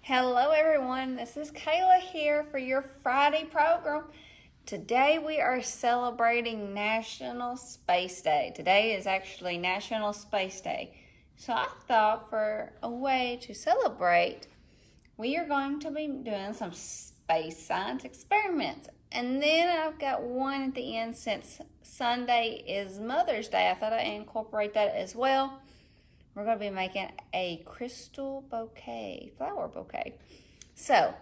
Hello everyone, this is Kayla here for your Friday program. Today we are celebrating National Space Day. Today is actually National Space Day. So I thought for a way to celebrate, we are going to be doing some space science experiments. And then I've got one at the end since Sunday is Mother's Day. I thought I'd incorporate that as well. We're going to be making a crystal bouquet, flower bouquet. So,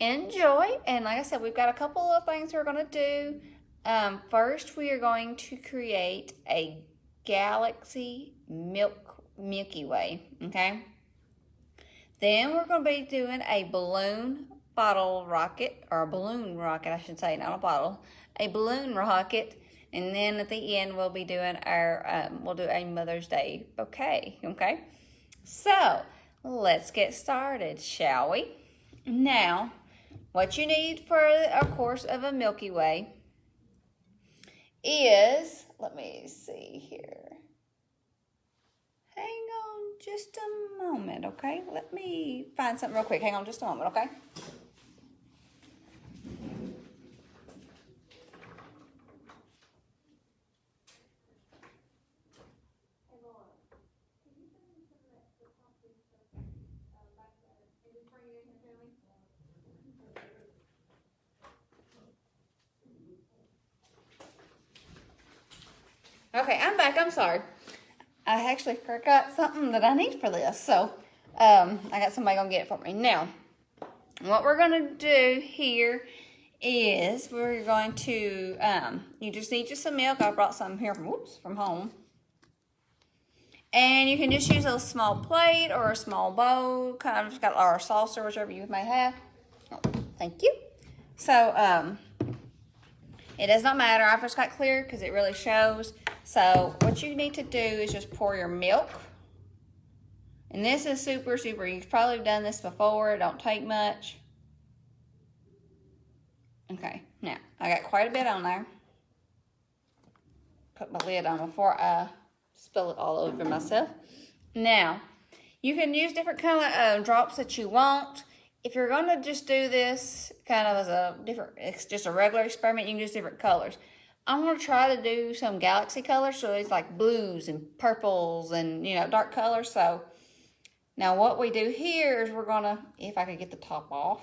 enjoy. And like I said, we've got a couple of things we're going to do. First, we are going to create a galaxy Milky Way, okay? Then we're going to be doing a balloon bottle rocket, or a balloon rocket, I should say, not a bottle. A balloon rocket. And then at the end, we'll be doing we'll do a Mother's Day bouquet, okay? So, let's get started, shall we? Now, what you need for a course of a Milky Way is, let me see here. Hang on just a moment, okay? Let me find something real quick. Hang on just a moment, okay? Okay, I'm back. I'm sorry. I actually forgot something that I need for this. So, I got somebody gonna get it for me. Now, what we're gonna do here is we're going to, you just need some milk. I brought some here from home. And you can just use a small plate or a small bowl, kind of got or a saucer, whichever you may have. Oh, thank you. So, it does not matter. I just got clear because it really shows. So what you need to do is just pour your milk. And this is super, you've probably done this before. It don't take much. Okay, now I got quite a bit on there. Put my lid on before I spill it all over myself. Now, you can use different kind of drops that you want. If you're going to just do this kind of as it's just a regular experiment, you can use different colors. I'm going to try to do some galaxy colors, so it's like blues and purples and, dark colors. So now what we do here is we're going to, if I could get the top off.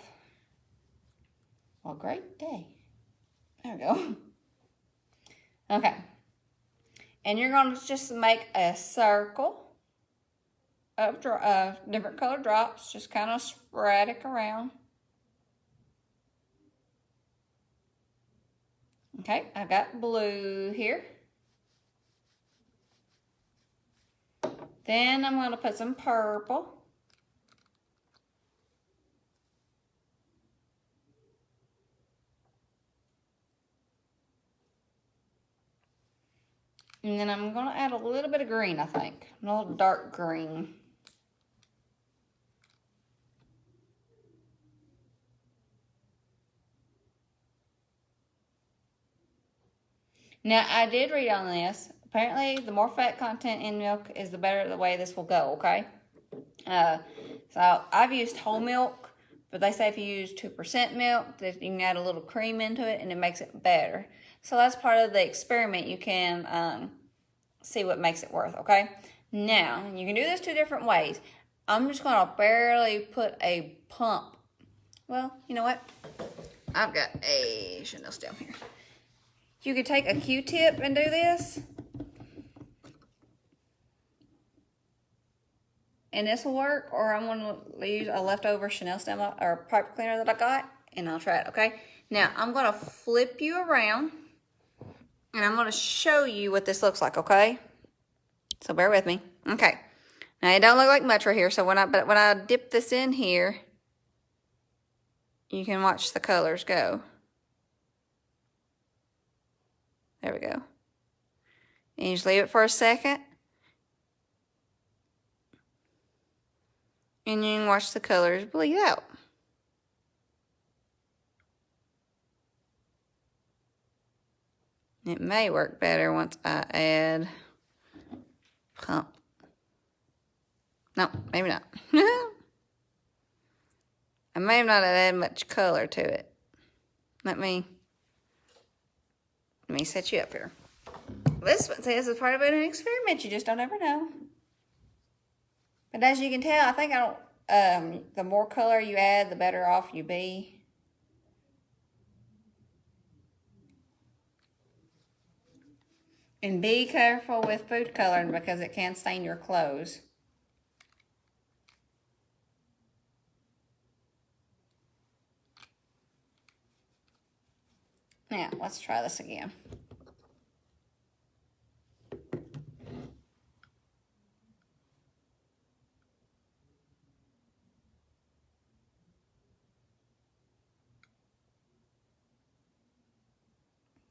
Well, great day. There we go. Okay. And you're going to just make a circle of different color drops, just kind of sporadic around. Okay, I've got blue here. Then I'm going to put some purple. And then I'm going to add a little bit of green, I think. A little dark green. Now, I did read on this. Apparently, the more fat content in milk is the better the way this will go, okay? So, I've used whole milk, but they say if you use 2% milk, that you can add a little cream into it, and it makes it better. So, that's part of the experiment. You can see what makes it worth, okay? Now, you can do this two different ways. I'm just going to barely put a pump. Well, you know what? I've got a Chanel stem here. You could take a Q-tip and do this. And this will work, or I'm going to use a leftover Chanel stem or pipe cleaner that I got, and I'll try it, okay? Now, I'm going to flip you around, and I'm going to show you what this looks like, okay? So bear with me. Okay. Now, it don't look like much right here, so when I dip this in here, you can watch the colors go. There we go. And you just leave it for a second. And you can watch the colors bleed out. It may work better once I add pump. No, maybe not. I may have not added much color to it. Let me set you up here. This one says it's part of an experiment. You just don't ever know. But as you can tell, I think the more color you add, the better off you be. And be careful with food coloring because it can stain your clothes. Now, let's try this again.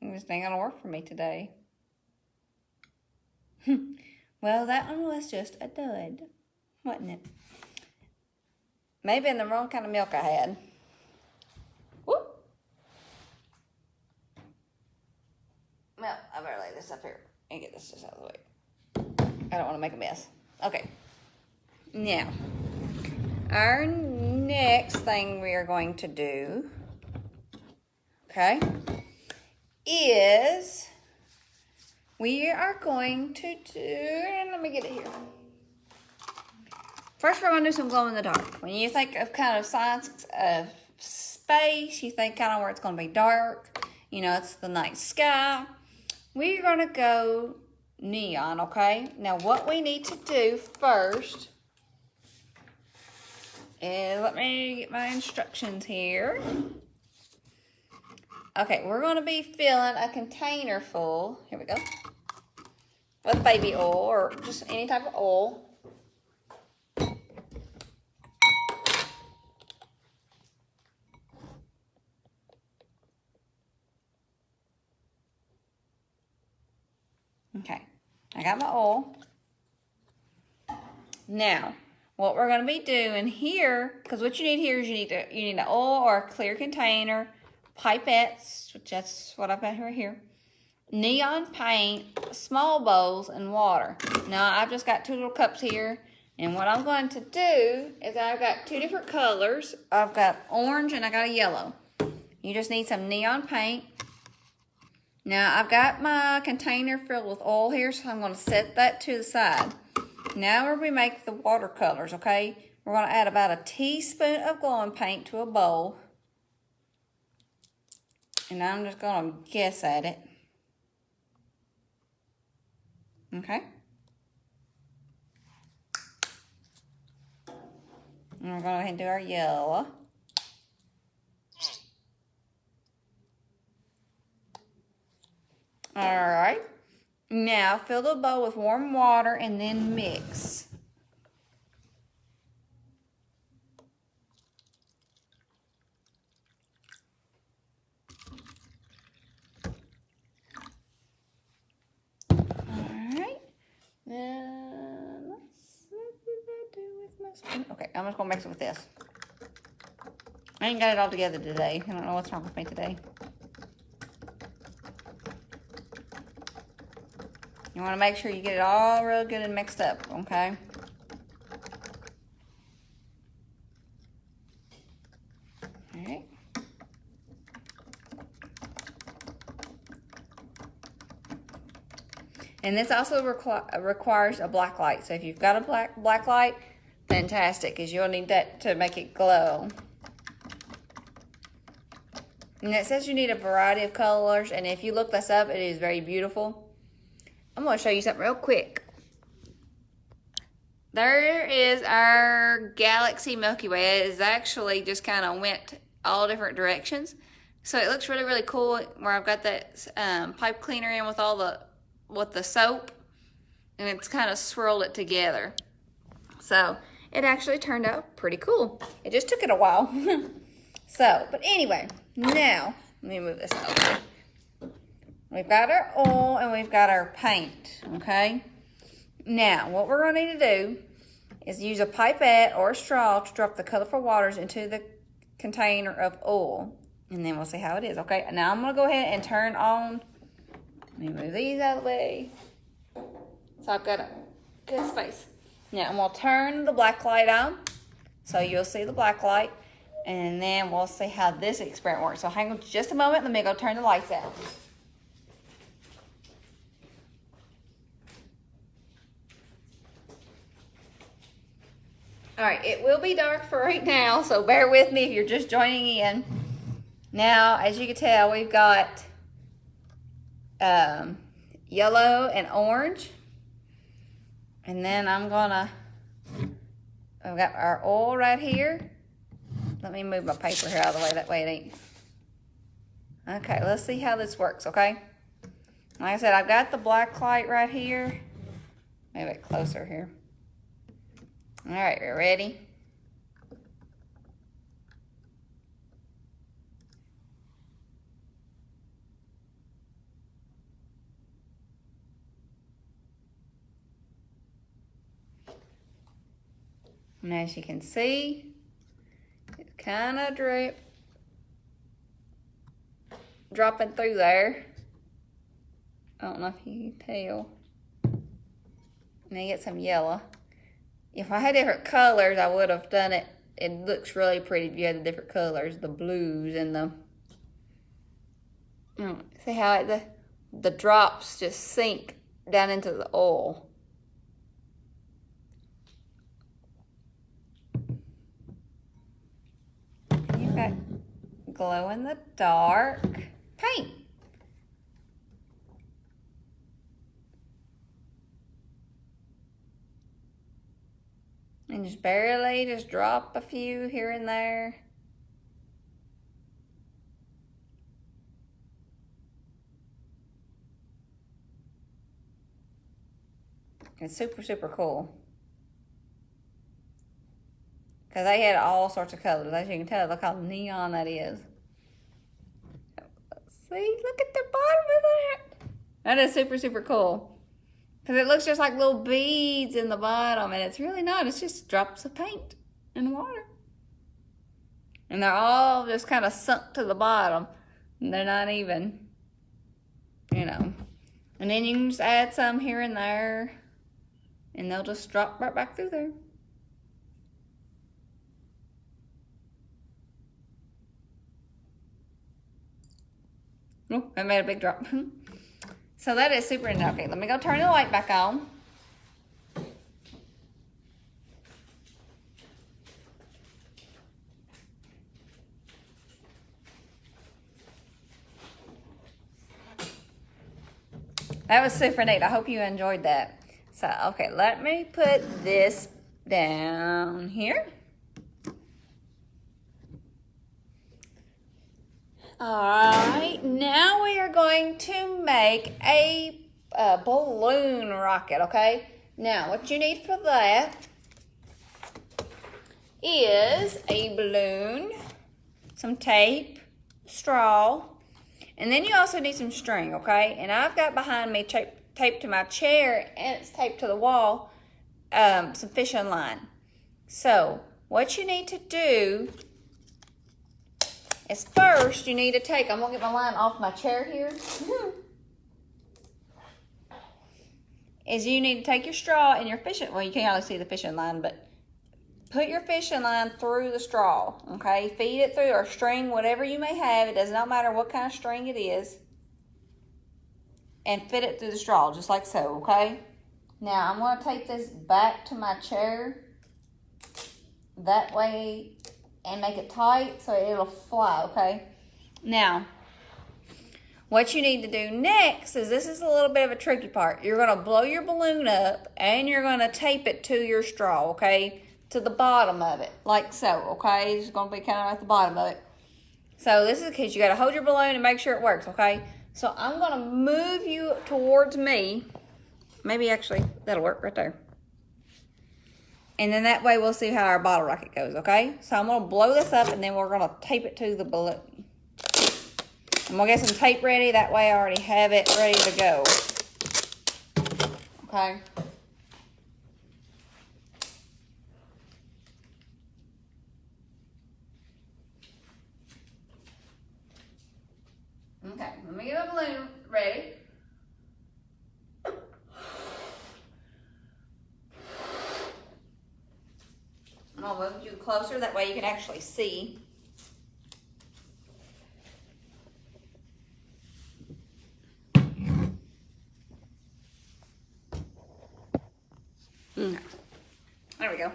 This ain't gonna work for me today. Well, that one was just a dud, wasn't it? Maybe in the wrong kind of milk I had. Whoop. Well, I better lay this up here and get this just out of the way. I don't want to make a mess. Okay. Now, our next thing we are going to do, okay, is we are going to do, let me get it here. First, we're going to do some glow in the dark. When you think of kind of science of space, you think kind of where it's going to be dark. You know, it's the night sky. We're going to go neon, okay? Now, what we need to do first is, let me get my instructions here. Okay, we're going to be filling a container full, here we go, with baby oil or just any type of oil. Okay, I got my oil. Now, what we're going to be doing here, because what you need here is you need an oil or a clear container, pipettes, which that's what I've got right here, neon paint, small bowls, and water. Now, I've just got 2 little cups here, and what I'm going to do is I've got 2 different colors. I've got orange and I got a yellow. You just need some neon paint. Now, I've got my container filled with oil here, so I'm going to set that to the side. Now, where we make the watercolors, okay, we're going to add about a teaspoon of glowing paint to a bowl. And I'm just going to guess at it. Okay. And we're going to go ahead and do our yellow. All right. Now, fill the bowl with warm water and then mix. All right. Then let's see what I do with my spoon. Okay, I'm just going to mix it with this. I ain't got it all together today. I don't know what's wrong with me today. You want to make sure you get it all real good and mixed up, okay? All right. And this also requires a black light. So if you've got a black light, fantastic, because you'll need that to make it glow. And it says you need a variety of colors, and if you look this up, it is very beautiful. I'm going to show you something real quick. There is our galaxy Milky Way. It is actually just kind of went all different directions. So it looks really, really cool where I've got that pipe cleaner in with all the soap. And it's kind of swirled it together. So it actually turned out pretty cool. It just took it a while. So, but anyway, now, let me move this over. We've got our oil and we've got our paint, okay? Now, what we're going to need to do is use a pipette or a straw to drop the colorful waters into the container of oil. And then we'll see how it is, okay? Now, I'm going to go ahead and turn on, let me move these out of the way. So I've got a good space. Now, I'm going to turn the black light on so you'll see the black light. And then we'll see how this experiment works. So hang on just a moment. Let me go turn the lights out. All right, it will be dark for right now, so bear with me if you're just joining in. Now, as you can tell, we've got yellow and orange. And then I've got our oil right here. Let me move my paper here out of the way, that way it ain't. Okay, let's see how this works, okay? Like I said, I've got the black light right here. Move it closer here. All right, we're ready? And as you can see, it's kind of dropping through there. I don't know if you can tell. And you get some yellow. If I had different colors, I would have done it. It looks really pretty if you had the different colors, the blues and the. See how the drops just sink down into the oil. And you've got glow in the dark paint. And just barely just drop a few here and there. It's super, super cool. Because they had all sorts of colors. As you can tell, look how neon that is. Let's see, look at the bottom of that. That is super, super cool. Because it looks just like little beads in the bottom, and it's really not. It's just drops of paint in the water. And they're all just kind of sunk to the bottom. And they're not even, And then you can just add some here and there, and they'll just drop right back through there. Oh, I made a big drop. So that is super neat. Okay, let me go turn the light back on. That was super neat. I hope you enjoyed that. So, okay, let me put this down here. All right, now we are going to make a balloon rocket, okay? Now, what you need for that is a balloon, some tape, straw, and then you also need some string, okay? And I've got behind me taped to my chair, and it's taped to the wall, some fishing line. So, what you need to do is first you need to take, I'm gonna get my line off my chair here. Is you need to take your straw and your fishing, well, you can't hardly see the fishing line, but put your fishing line through the straw, okay? Feed it through, or string, whatever you may have. It does not matter what kind of string it is. And fit it through the straw, just like so, okay? Now, I'm gonna take this back to my chair that way and make it tight so it'll fly, okay? Now, what you need to do next is, this is a little bit of a tricky part. You're gonna blow your balloon up and you're gonna tape it to your straw, okay? To the bottom of it, like so, okay? It's gonna be kind of at the bottom of it. So this is because you gotta hold your balloon and make sure it works, okay? So I'm gonna move you towards me. Maybe actually, that'll work right there. And then that way we'll see how our bottle rocket goes, okay? So I'm gonna blow this up and then we're gonna tape it to the balloon. I'm gonna get some tape ready, that way I already have it ready to go. Okay? Okay, let me get my balloon ready. I'm gonna move you closer, that way you can actually see. Okay. There we go.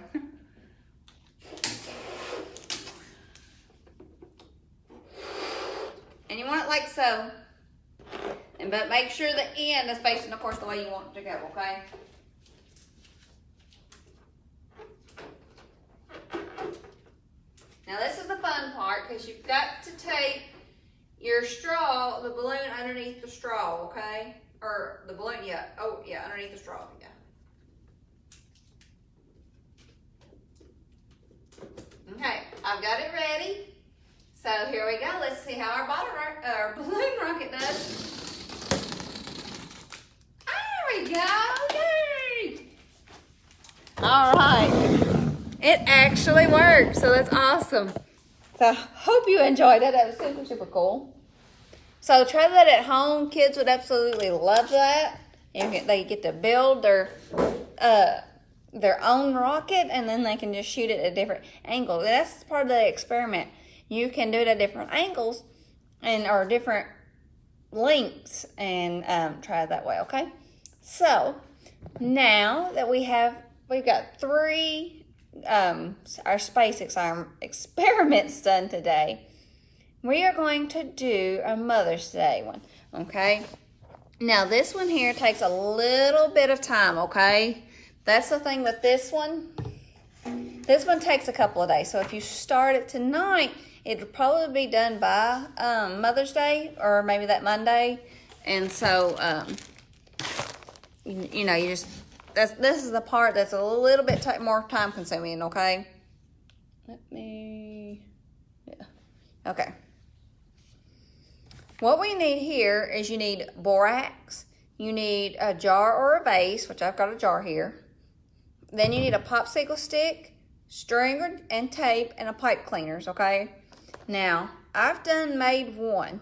And you want it like so. But make sure the end is facing, of course, the way you want it to go, okay? Now this is the fun part, because you've got to take your straw, the balloon underneath the straw, okay? Or the balloon, yeah. Oh, yeah, underneath the straw, yeah. Okay, I've got it ready. So here we go. Let's see how our balloon rocket does. There we go. Yay! All right. It actually worked, so that's awesome. So I hope you enjoyed it. That was super, super cool. So try that at home. Kids would absolutely love that. They get to build their own rocket, and then they can just shoot it at different angles. That's part of the experiment. You can do it at different angles or different lengths and try it that way, okay? So now that we've got 3 our space experiments done today, we are going to do a Mother's Day one, okay? Now this one here takes a little bit of time, okay? That's the thing with this one. This one takes a couple of days. So if you start it tonight, it'll probably be done by Mother's Day or maybe that Monday. And so, you know, this is the part that's a little bit more time consuming, okay? Okay. What we need here is you need borax. You need a jar or a vase, which I've got a jar here. Then you need a popsicle stick, string and tape, and a pipe cleaners, okay? Now, I've made one.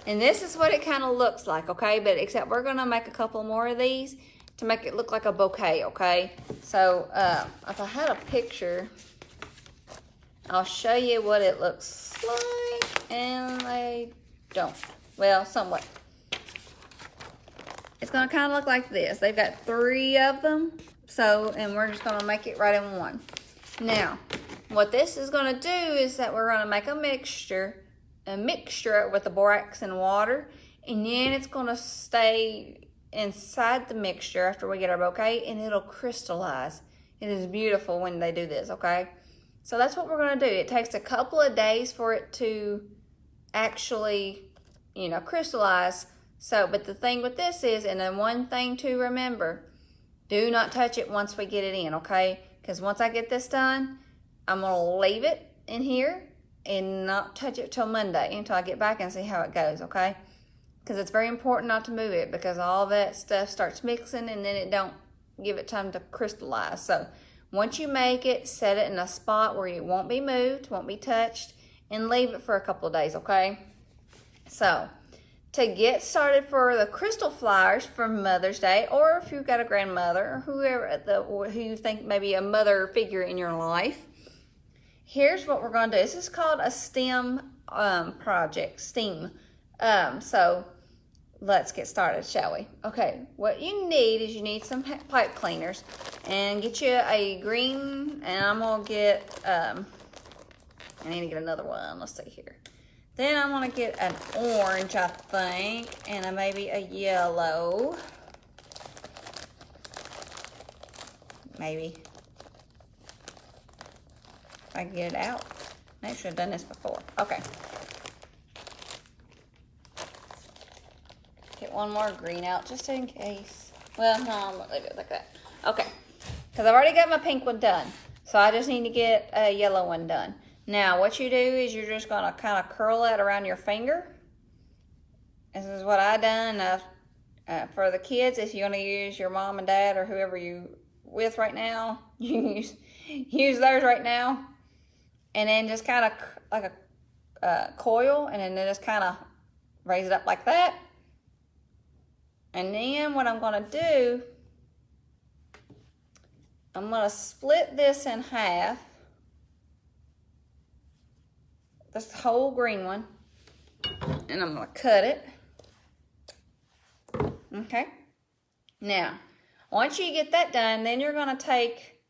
And this is what it kind of looks like, okay? But except we're going to make a couple more of these to make it look like a bouquet, okay? So, if I had a picture, I'll show you what it looks like. And I don't. Well, somewhat. It's going to kind of look like this. They've got 3 of them. So, and we're just going to make it right in one. Now, what this is going to do is that we're going to make a mixture with the borax and water. And then it's going to stay inside the mixture after we get our bouquet, and it'll crystallize. It is beautiful when they do this, okay? So that's what we're going to do. It takes a couple of days for it to actually, you know, crystallize. So, but the thing with this is, and then one thing to remember, do not touch it once we get it in, okay? Because once I get this done, I'm going to leave it in here and not touch it till Monday until I get back and see how it goes, okay? Because it's very important not to move it, because all that stuff starts mixing and then it don't give it time to crystallize. So once you make it, set it in a spot where it won't be moved, won't be touched, and leave it for a couple of days, okay? So to get started for the crystal flowers for Mother's Day, or if you've got a grandmother or whoever who you think maybe a mother figure in your life, here's what we're going to do. This is called a STEM project, STEAM. So let's get started, shall we? Okay, what you need is you need some pipe cleaners, and get you a green, and I'm going to get, I need to get another one. Let's see here. Then I'm going to get an orange, I think, and maybe a yellow. Maybe. If I can get it out. I should have done this before. Okay. Get one more green out just in case. Well, no, I'm going to leave it like that. Okay. Because I've already got my pink one done. So I just need to get a yellow one done. Now, what you do is you're just going to kind of curl it around your finger. This is what I done. For the kids, if you're going to use your mom and dad or whoever you with right now, you use theirs right now. And then just kind of like a coil, and then just kind of raise it up like that. And then what I'm going to do, I'm going to split this in half. This whole green one. And I'm going to cut it. Okay. Now, Once you get that done, then you're going to take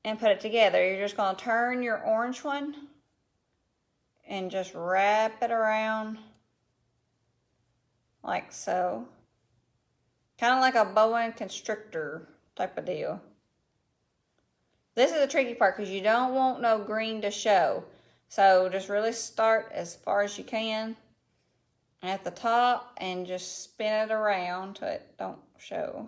and put it together. You're just going to turn your orange one and just wrap it around like so. Kind of like a boa and constrictor type of deal. This is the tricky part because you don't want no green to show. So just really start as far as you can at the top and just spin it around so it don't show.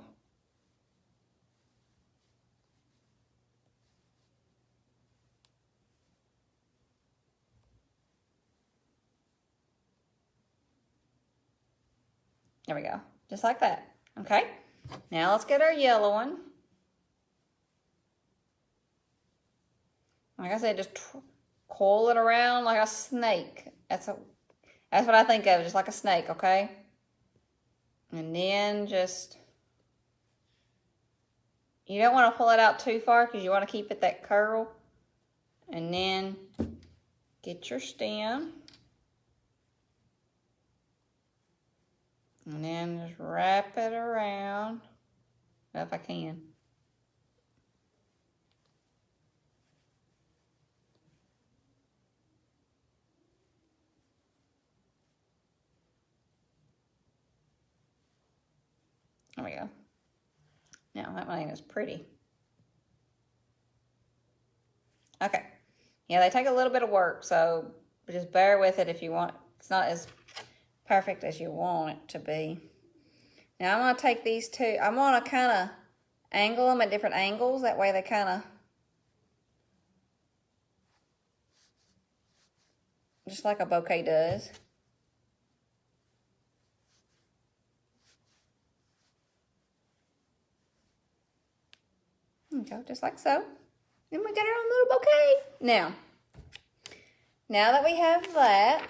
There we go. Just like that. Okay. Now let's get our yellow one. Like I said, just coil it around like a snake. That's what I think of, just like a snake, okay? And then just, you don't want to pull it out too far because you want to keep it that curl. And then get your stem. And then just wrap it around, if I can. There we go. Now that one is pretty. Okay. Yeah, they take a little bit of work, so just bear with it if you want. It's not as perfect as you want it to be. Now I'm going to take these two. I'm going to kind of angle them at different angles. That way they kind of, just like a bouquet does. There we go, just like so. Then we got our own little bouquet. Now that we have that,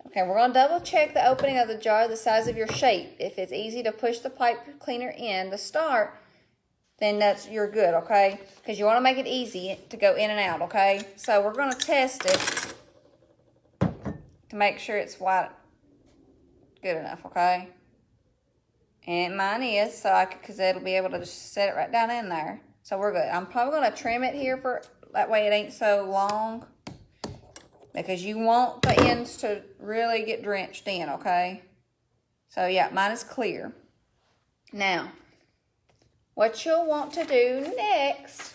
okay, we're going to double check the opening of the jar, the size of your shape. If it's easy to push the pipe cleaner in to start, then you're good, okay? Because you want to make it easy to go in and out, okay? So we're going to test it to make sure it's wide, good enough, okay? And mine is, because it'll be able to just set it right down in there. So we're good. I'm probably going to trim it here that way it ain't so long. Because you want the ends to really get drenched in, okay? So yeah, mine is clear. Now, what you'll want to do next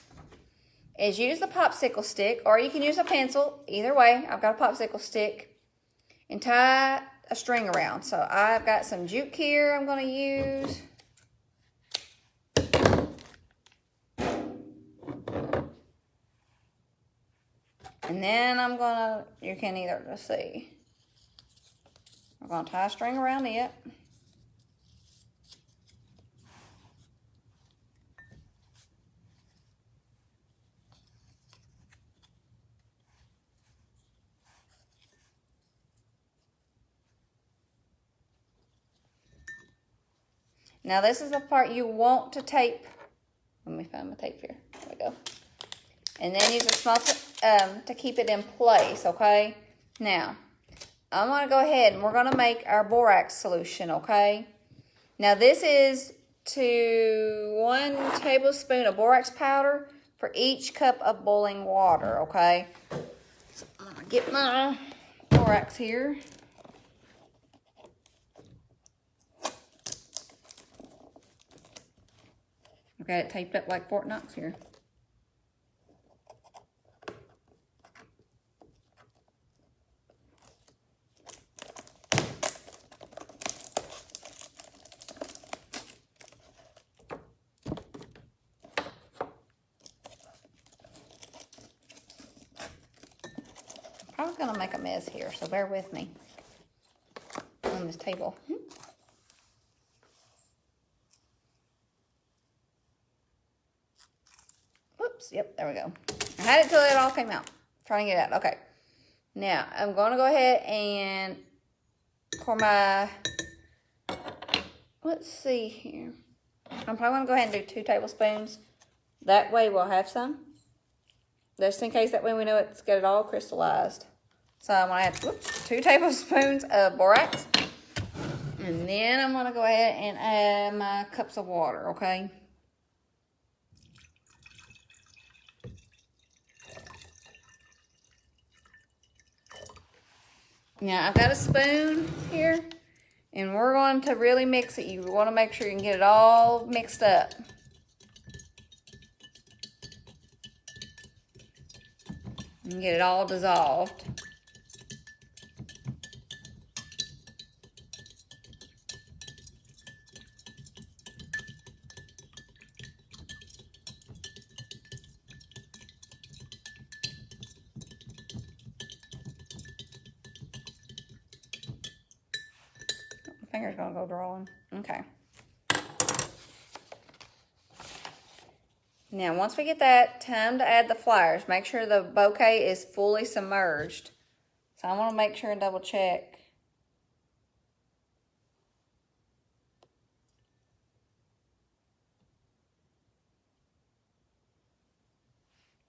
is use the popsicle stick, or you can use a pencil. Either way, I've got a popsicle stick. And tie a string around. So I've got some jute here I'm going to use. And then I'm going to, you can either, let's see. We're going to tie a string around it. Now this is the part you want to tape. Let me find my tape here. There we go. And then use a small to keep it in place, okay? Now, I'm going to go ahead and we're going to make our borax solution, okay? Now this is to 1 tablespoon of borax powder for each cup of boiling water, okay? So I'm going to get my borax here. I've got it taped up like Fort Knox here. I'm going to make a mess here, so bear with me on this table. Whoops, yep, there we go. I had it till it all came out. Trying to get it out. Okay. Now, I'm going to go ahead and pour my, let's see here. I'm probably going to go ahead and do 2 tablespoons. That way we'll have some. Just in case, that way we know it's got it all crystallized. So I'm going to add 2 tablespoons of borax. And then I'm going to go ahead and add my cups of water, okay? Now, I've got a spoon here, and we're going to really mix it. You want to make sure you can get it all mixed up. And get it all dissolved. My finger's gonna go drawing. Okay. Now, once we get that, time to add the flowers. Make sure the bouquet is fully submerged. So I want to make sure and double check.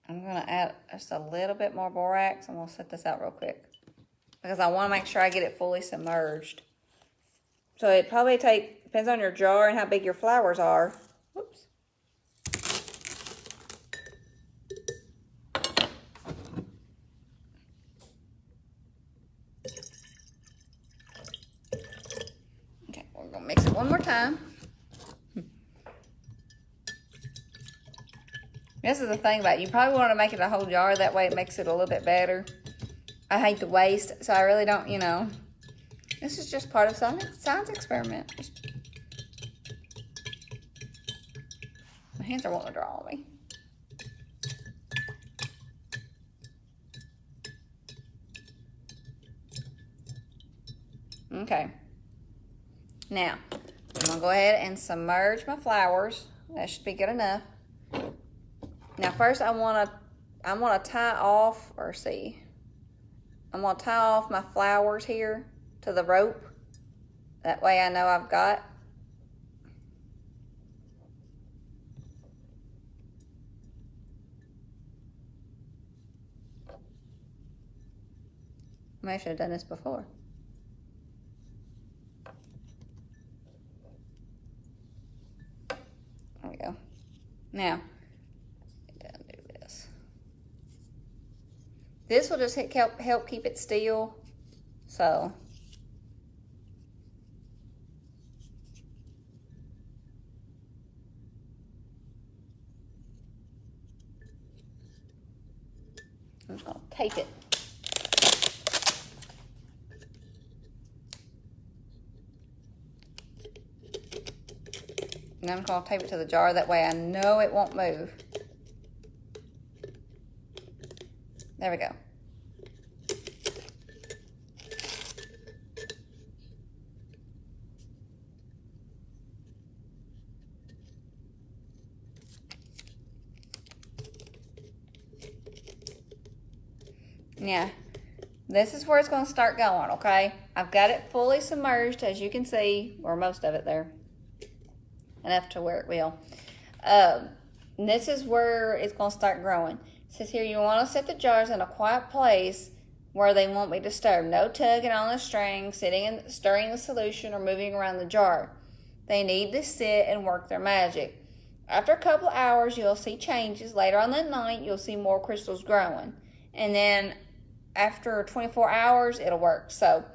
I'm going to add just a little bit more borax. I'm going to set this out real quick, because I want to make sure I get it fully submerged. So it probably depends on your jar and how big your flowers are. Whoops. Okay, we're going to mix it one more time. This is the thing about it. You probably want to make it a whole jar. That way it makes it a little bit better. I hate to waste, so I really don't, you know. This is just part of science experiment. My hands are wanting to draw on me. Okay. Now, I'm going to go ahead and submerge my flowers. That should be good enough. Now, first I want to tie off, or see. I'm going to tie off my flowers here to the rope. That way I know I've got. I should have done this before. There we go. Now, do this. This will just help keep it still. So. I'm just going to tape it. And I'm going to tape it to the jar. That way I know it won't move. There we go. Now, this is where it's going to start going, okay? I've got it fully submerged, as you can see, or most of it there. Enough to where it will. And this is where it's going to start growing. It says here, you want to set the jars in a quiet place where they won't be disturbed. No tugging on the string, stirring the solution, or moving around the jar. They need to sit and work their magic. After a couple of hours, you'll see changes. Later on that night, you'll see more crystals growing. And then after 24 hours, it'll work. So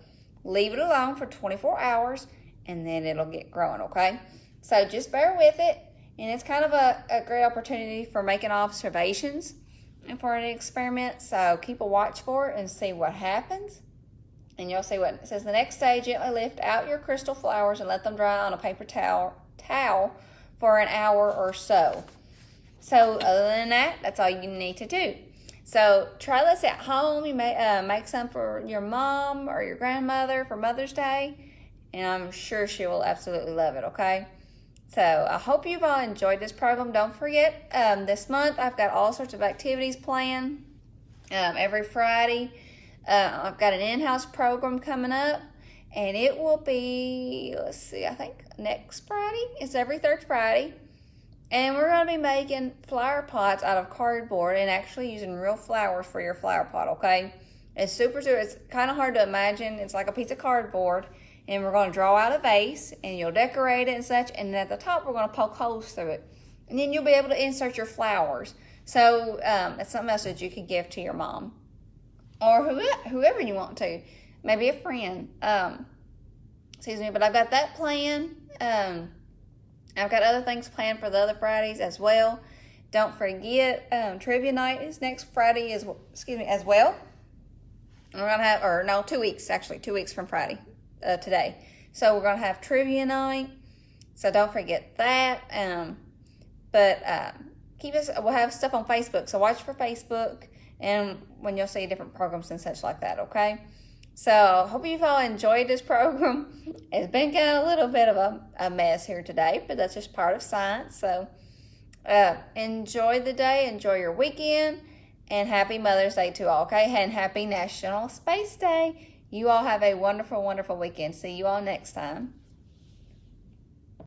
leave it alone for 24 hours, and then it'll get growing, okay? So just bear with it, and it's kind of a great opportunity for making observations and for an experiment. So keep a watch for it and see what happens. And you'll see what it says. The next day, gently lift out your crystal flowers and let them dry on a paper towel for an hour or so. So other than that, that's all you need to do. So try this at home. You may make some for your mom or your grandmother for Mother's Day, and I'm sure she will absolutely love it, okay? So I hope you've all enjoyed this program. Don't forget, this month I've got all sorts of activities planned every Friday. I've got an in-house program coming up, and it will be, let's see, I think next Friday. It's every third Friday. And we're going to be making flower pots out of cardboard and actually using real flowers for your flower pot, okay? It's super, it's kind of hard to imagine. It's like a piece of cardboard, and we're going to draw out a vase, and you'll decorate it and such, and at the top we're going to poke holes through it. And then you'll be able to insert your flowers. So it's something else that you could give to your mom. Or whoever you want to. Maybe a friend. Excuse me, but I've got that planned. I've got other things planned for the other Fridays as well. Don't forget, trivia night is next Friday as well. And we're gonna have, 2 weeks actually, 2 weeks from Friday, today. So we're gonna have trivia night. So don't forget that. We'll have stuff on Facebook. So watch for Facebook, and when you'll see different programs and such like that. Okay. So hope you've all enjoyed this program. It's been kind of a little bit of a mess here today, but that's just part of science. So enjoy the day, enjoy your weekend, and happy Mother's Day to all, okay? And happy National Space Day. You all have a wonderful, wonderful weekend. See you all next time.